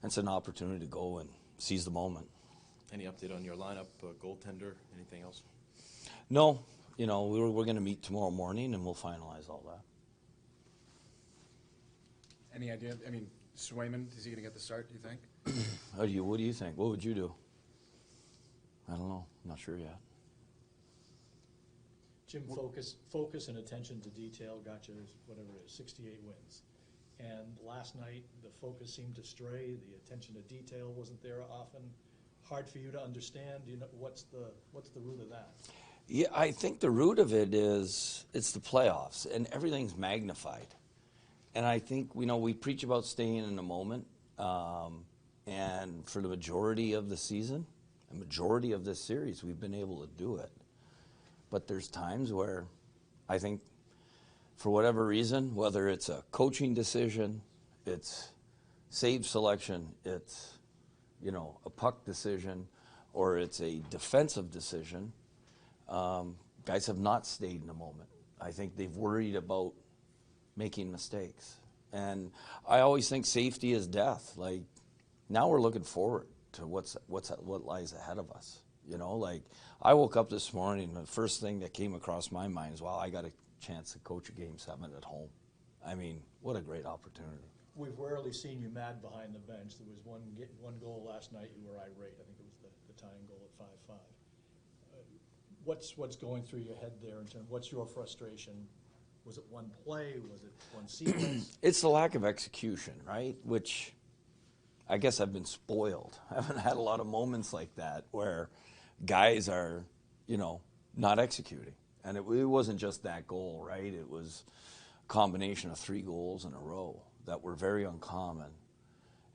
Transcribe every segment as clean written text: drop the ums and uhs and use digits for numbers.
it's an opportunity to go and seize the moment. Any update on your lineup, goaltender, anything else? No, we're going to meet tomorrow morning and we'll finalize all that. Any idea? I mean, Swayman, is he going to get the start, do you think? What do you think? What would you do? I don't know. I'm not sure yet. Jim, focus and attention to detail got you, whatever it is, 68 wins. And last night, the focus seemed to stray. The attention to detail wasn't there often. Hard for you to understand. What's the root of that? Yeah, I think the root of it is it's the playoffs, and everything's magnified. And I think we preach about staying in the moment, and for the majority of the season, the majority of this series, we've been able to do it. But there's times where I think, for whatever reason, whether it's a coaching decision, it's save selection, it's a puck decision, or it's a defensive decision, guys have not stayed in the moment. I think they've worried about making mistakes. And I always think safety is death. Like, now we're looking forward to what lies ahead of us. I woke up this morning, the first thing that came across my mind is, wow, I got a chance to coach a Game 7 at home. I mean, what a great opportunity. We've rarely seen you mad behind the bench. There was one goal last night. You were irate. I think it was the tying goal at 5-5. What's going through your head there in terms? What's your frustration? Was it one play? Was it one sequence? It's the lack of execution, right? Which I guess I've been spoiled. I haven't had a lot of moments like that where guys are, not executing. And it wasn't just that goal, right? It was a combination of 3 goals in a row that were very uncommon.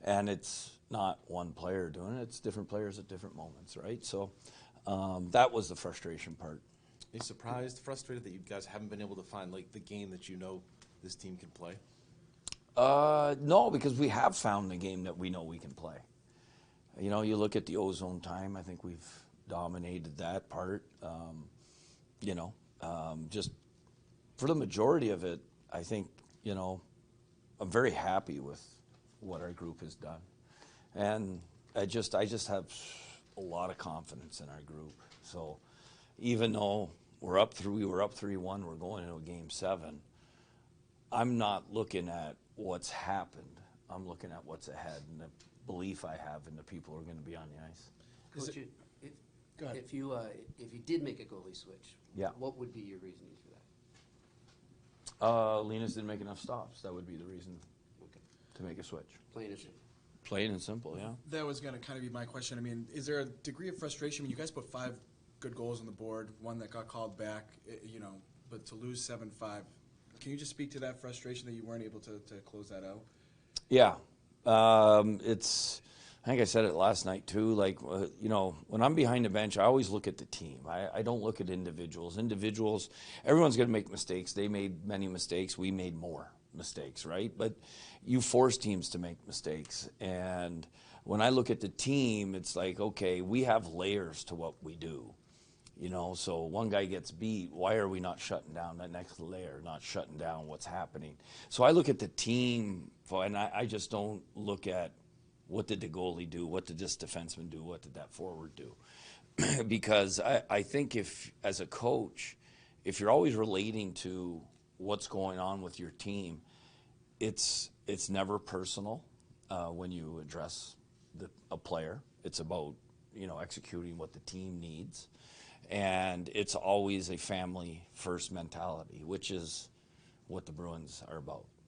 And it's not one player doing it. It's different players at different moments, right? So that was the frustration part. Are you surprised, frustrated that you guys haven't been able to find the game that this team can play? No, because we have found the game that we know we can play. You look at the ozone time. I think we've dominated that part. Just for the majority of it, I think I'm very happy with what our group has done, and I just have a lot of confidence in our group. So even though we were up 3-1, we're going into a Game 7. I'm not looking at what's happened. I'm looking at what's ahead and the belief I have in the people who are going to be on the ice. Coach, if you did make a goalie switch, yeah, what would be your reasoning for that? Linus didn't make enough stops. That would be the reason to make a switch. Plain and simple. Plain and simple, yeah. That was going to kind of be my question. I mean, is there a degree of frustration? I mean, you guys put 5 good goals on the board, one that got called back, but to lose 7-5. Can you just speak to that frustration that you weren't able to close that out? Yeah. I think I said it last night too, when I'm behind the bench, I always look at the team. I don't look at individuals. Everyone's going to make mistakes. They made many mistakes. We made more mistakes, right? But you force teams to make mistakes. And when I look at the team, it's like, okay, we have layers to what we do. So one guy gets beat, why are we not shutting down that next layer, not shutting down what's happening? So I look at the team, and I just don't look at what did the goalie do, what did this defenseman do, what did that forward do? Because I think as a coach, if you're always relating to what's going on with your team, it's never personal when you address a player. It's about executing what the team needs. And it's always a family-first mentality, which is what the Bruins are about.